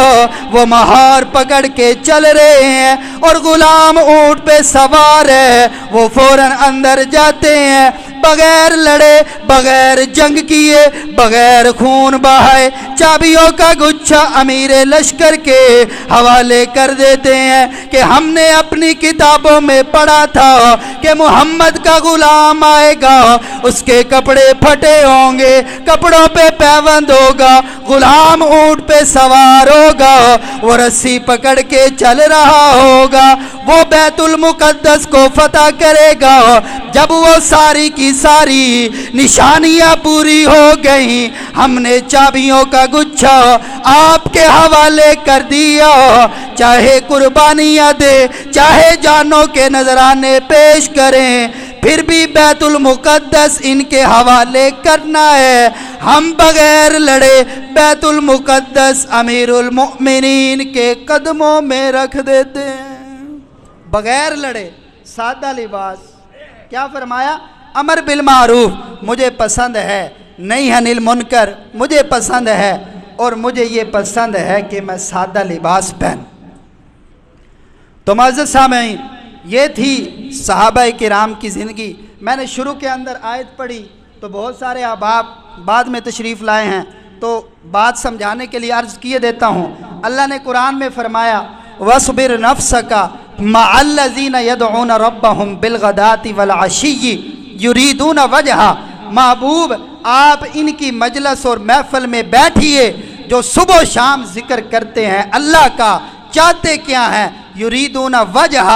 وہ مہار پکڑ کے چل رہے ہیں اور غلام اونٹ پہ سوار ہے، وہ فوراً اندر جاتے ہیں، بغیر لڑے، بغیر جنگ کیے، بغیر خون بہائے چابیوں کا گچھا امیر لشکر کے حوالے کر دیتے ہیں کہ ہم نے اپنی کتابوں میں پڑھا تھا کہ محمد کا غلام آئے گا، اس کے کپڑے پھٹے ہوں گے، کپڑوں پہ پیوند ہوگا، غلام اونٹ پہ سوار ہوگا، وہ رسی پکڑ کے چل رہا ہوگا، وہ بیت المقدس کو فتح کرے گا۔ جب وہ ساری کی ساری نشانیاں پوری ہو گئیں، ہم نے چابیوں کا گچھا آپ کے حوالے کر دیا، چاہے قربانیاں دے، چاہے جانوں کے نذرانے پیش کریں، پھر بھی بیت المقدس ان کے حوالے کرنا ہے، ہم بغیر لڑے بیت المقدس امیر المؤمنین کے قدموں میں رکھ دیتے ہیں، بغیر لڑے، سادہ لباس۔ کیا فرمایا؟ امر بالمعروف مجھے پسند ہے، نہیں عن المنکر مجھے پسند ہے، اور مجھے یہ پسند ہے کہ میں سادہ لباس پہن۔ تو معزز سامعین، یہ تھی صحابہ کرام کی زندگی۔ میں نے شروع کے اندر آیت پڑھی تو بہت سارے احباب بعد میں تشریف لائے ہیں، تو بات سمجھانے کے لیے عرض کیے دیتا ہوں۔ اللہ نے قرآن میں فرمایا وَاصْبِرْ نَفْسَكَ مَعَ الَّذِينَ يَدْعُونَ رَبَّهُمْ بِالْغَدَاةِ وَالْعَشِيِّ يُرِيدُونَ وَجْهَهُ، محبوب آپ ان کی مجلس اور محفل میں بیٹھیے جو صبح و شام ذکر کرتے ہیں اللہ کا، چاہتے کیا ہیں؟ یریدون وجہ،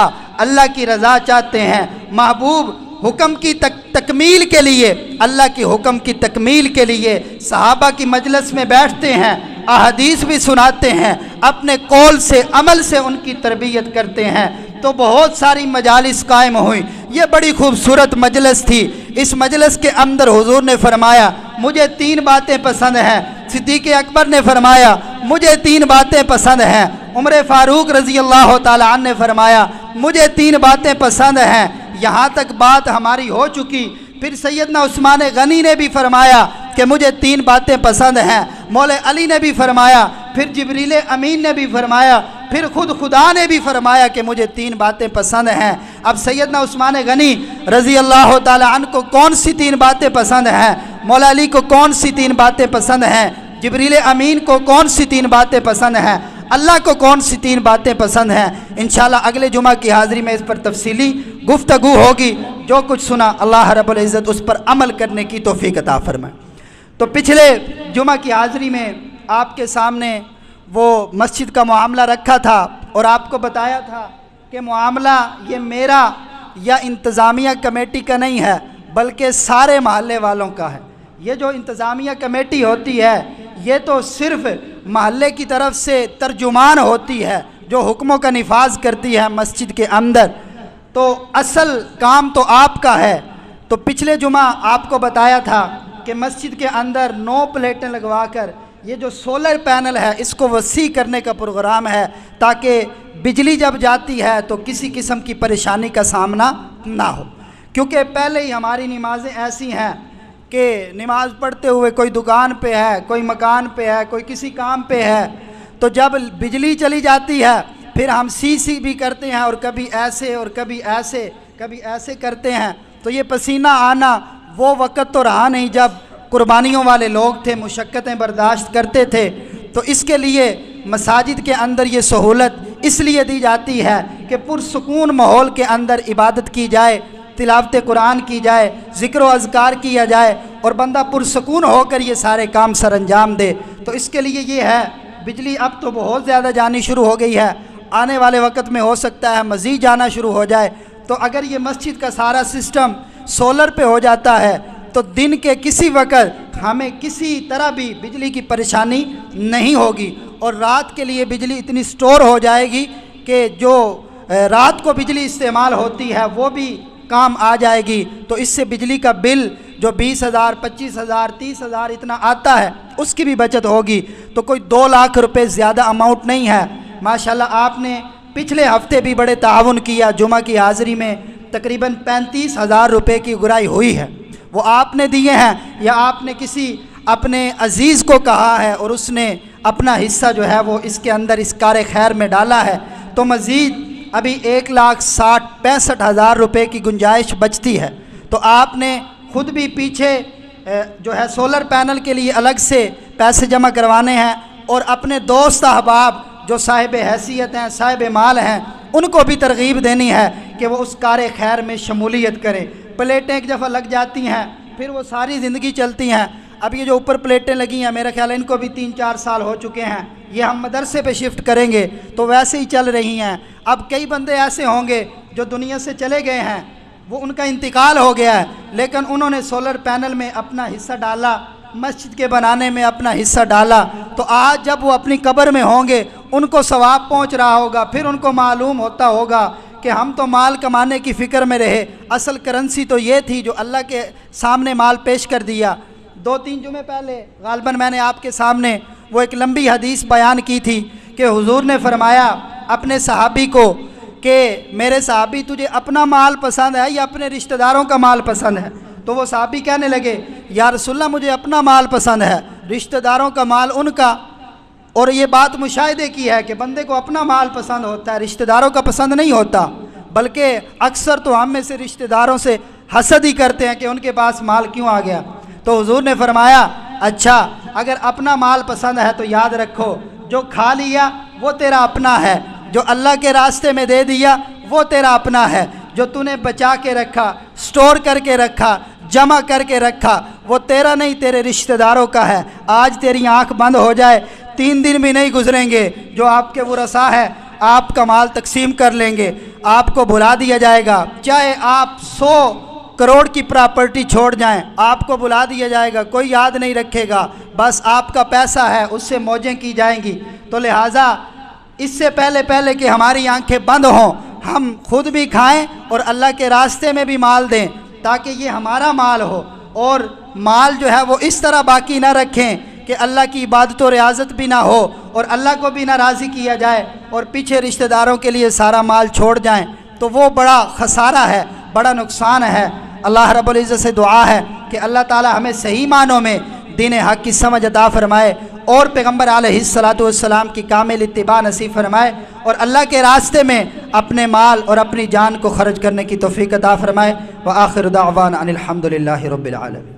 اللہ کی رضا چاہتے ہیں۔ محبوب حکم کی تکمیل کے لیے، اللہ کی حکم کی تکمیل کے لیے صحابہ کی مجلس میں بیٹھتے ہیں، احادیث بھی سناتے ہیں، اپنے قول سے عمل سے ان کی تربیت کرتے ہیں۔ تو بہت ساری مجالس قائم ہوئیں، یہ بڑی خوبصورت مجلس تھی۔ اس مجلس کے اندر حضور نے فرمایا مجھے 3 باتیں پسند ہیں۔ صدیق اکبر نے فرمایا مجھے 3 باتیں پسند ہیں۔ عمر فاروق رضی اللہ تعالیٰ عنہ نے فرمایا مجھے 3 باتیں پسند ہیں۔ یہاں تک بات ہماری ہو چکی، پھر سیدنا عثمان غنی نے بھی فرمایا کہ مجھے 3 باتیں پسند ہیں۔ مولا علی نے بھی فرمایا، پھر جبریل امین نے بھی فرمایا، پھر خود خدا نے بھی فرمایا کہ مجھے 3 باتیں پسند ہیں۔ اب سیدنا عثمان غنی رضی اللہ تعالیٰ عنہ کو کون سی 3 باتیں پسند ہیں؟ مولا علی کو کون سی 3 باتیں پسند ہیں؟ جبریل امین کو کون سی 3 باتیں پسند ہیں؟ اللہ کو کون سی 3 باتیں پسند ہیں؟ انشاءاللہ اگلے جمعہ کی حاضری میں اس پر تفصیلی گفتگو ہوگی۔ جو کچھ سنا اللہ رب العزت اس پر عمل کرنے کی توفیق عطا فرمائے۔ تو پچھلے جمعہ کی حاضری میں آپ کے سامنے وہ مسجد کا معاملہ رکھا تھا اور آپ کو بتایا تھا کہ معاملہ یہ میرا یا انتظامیہ کمیٹی کا نہیں ہے، بلکہ سارے محلے والوں کا ہے۔ یہ جو انتظامیہ کمیٹی ہوتی ہے یہ تو صرف محلے کی طرف سے ترجمان ہوتی ہے جو حکموں کا نفاذ کرتی ہے مسجد کے اندر، تو اصل کام تو آپ کا ہے۔ تو پچھلے جمعہ آپ کو بتایا تھا کہ مسجد کے اندر 9 پلیٹیں لگوا کر یہ جو سولر پینل ہے اس کو وسیع کرنے کا پروگرام ہے، تاکہ بجلی جب جاتی ہے تو کسی قسم کی پریشانی کا سامنا نہ ہو۔ کیونکہ پہلے ہی ہماری نمازیں ایسی ہیں کہ نماز پڑھتے ہوئے کوئی دکان پہ ہے، کوئی مکان پہ ہے، کوئی کسی کام پہ ہے، تو جب بجلی چلی جاتی ہے پھر ہم سی بھی کرتے ہیں، اور کبھی ایسے اور کبھی ایسے کرتے ہیں۔ تو یہ پسینہ آنا وہ وقت تو رہا نہیں جب قربانیوں والے لوگ تھے، مشقتیں برداشت کرتے تھے۔ تو اس کے لیے مساجد کے اندر یہ سہولت اس لیے دی جاتی ہے کہ پرسکون ماحول کے اندر عبادت کی جائے، تلاوت قرآن کی جائے، ذکر و اذکار کیا جائے، اور بندہ پرسکون ہو کر یہ سارے کام سر انجام دے۔ تو اس کے لیے یہ ہے۔ بجلی اب تو بہت زیادہ جانی شروع ہو گئی ہے، آنے والے وقت میں ہو سکتا ہے مزید جانا شروع ہو جائے۔ تو اگر یہ مسجد کا سارا سسٹم سولر پہ ہو جاتا ہے تو دن کے کسی وقت ہمیں کسی طرح بھی بجلی کی پریشانی نہیں ہوگی، اور رات کے لیے بجلی اتنی سٹور ہو جائے گی کہ جو رات کو بجلی استعمال ہوتی ہے وہ بھی کام آ جائے گی۔ تو اس سے بجلی کا بل جو 20,000 25,000 30,000 اتنا آتا ہے اس کی بھی بچت ہوگی۔ تو کوئی 2 لاکھ روپے زیادہ اماؤنٹ نہیں ہے۔ ماشاءاللہ آپ نے پچھلے ہفتے بھی بڑے تعاون کیا، جمعہ کی حاضری میں تقریباً 35,000 روپے کی گرائی ہوئی ہے، وہ آپ نے دیے ہیں یا آپ نے کسی اپنے عزیز کو کہا ہے اور اس نے اپنا حصہ جو ہے وہ اس کے اندر اس کار خیر میں ڈالا ہے۔ تو مزید ابھی 1,65,000 روپے کی گنجائش بچتی ہے۔ تو آپ نے خود بھی پیچھے جو ہے سولر پینل کے لیے الگ سے پیسے جمع کروانے ہیں، اور اپنے دوست احباب جو صاحب حیثیت ہیں، صاحب مال ہیں، ان کو بھی ترغیب دینی ہے کہ وہ اس کار خیر میں شمولیت کریں۔ پلیٹیں ایک دفعہ لگ جاتی ہیں پھر وہ ساری زندگی چلتی ہیں۔ اب یہ جو اوپر پلیٹیں لگی ہیں میرا خیال ہے ان کو بھی 3-4 سال ہو چکے ہیں، یہ ہم مدرسے پہ شفٹ کریں گے تو ویسے ہی چل رہی ہیں۔ اب کئی بندے ایسے ہوں گے جو دنیا سے چلے گئے ہیں، وہ ان کا انتقال ہو گیا ہے، لیکن انہوں نے سولر پینل میں اپنا حصہ ڈالا، مسجد کے بنانے میں اپنا حصہ ڈالا، تو آج جب وہ اپنی قبر میں ہوں گے ان کو ثواب پہنچ رہا ہوگا، پھر ان کو معلوم ہوتا ہوگا کہ ہم تو مال کمانے کی فکر میں رہے، اصل کرنسی تو یہ تھی جو اللہ کے سامنے مال پیش کر دیا۔ 2-3 جمعے پہلے غالباً میں نے آپ کے سامنے وہ ایک لمبی حدیث بیان کی تھی کہ حضور نے فرمایا اپنے صحابی کو کہ میرے صحابی تجھے اپنا مال پسند ہے یا اپنے رشتہ داروں کا مال پسند ہے؟ تو وہ صحابی کہنے لگے یا رسول اللہ مجھے اپنا مال پسند ہے، رشتہ داروں کا مال ان کا۔ اور یہ بات مشاہدے کی ہے کہ بندے کو اپنا مال پسند ہوتا ہے، رشتہ داروں کا پسند نہیں ہوتا، بلکہ اکثر تو ہم میں سے رشتہ داروں سے حسد ہی کرتے ہیں کہ ان کے پاس مال کیوں آ گیا۔ تو حضور نے فرمایا اچھا اگر اپنا مال پسند ہے تو یاد رکھو جو کھا لیا وہ تیرا اپنا ہے، جو اللہ کے راستے میں دے دیا وہ تیرا اپنا ہے، جو تو نے بچا کے رکھا، سٹور کر کے رکھا، جمع کر کے رکھا، وہ تیرا نہیں تیرے رشتہ داروں کا ہے۔ آج تیری آنکھ بند ہو جائے 3 دن بھی نہیں گزریں گے، جو آپ کے ورثاء ہے آپ کا مال تقسیم کر لیں گے، آپ کو بلا دیا جائے گا، چاہے آپ 100 کروڑ کی پراپرٹی چھوڑ جائیں آپ کو بلا دیا جائے گا، کوئی یاد نہیں رکھے گا، بس آپ کا پیسہ ہے اس سے موجیں کی جائیں گی۔ تو لہٰذا اس سے پہلے کہ ہماری آنکھیں بند ہوں ہم خود بھی کھائیں اور اللہ کے راستے میں بھی مال دیں تاکہ یہ ہمارا مال ہو، اور مال جو ہے وہ اس طرح باقی نہ رکھیں کہ اللہ کی عبادت و ریاضت بھی نہ ہو اور اللہ کو بھی نہ راضی کیا جائے اور پیچھے رشتہ داروں کے لیے سارا مال چھوڑ جائیں، تو وہ بڑا خسارہ ہے، بڑا نقصان ہے۔ اللہ رب العزت سے دعا ہے کہ اللہ تعالی ہمیں صحیح معنوں میں دین حق کی سمجھ عطا فرمائے اور پیغمبر علیہ السلام کی کامل اتباع نصیب فرمائے، اور اللہ کے راستے میں اپنے مال اور اپنی جان کو خرچ کرنے کی توفیق عطا فرمائے۔ وآخر دعوانا ان الحمد للہ رب العالمین۔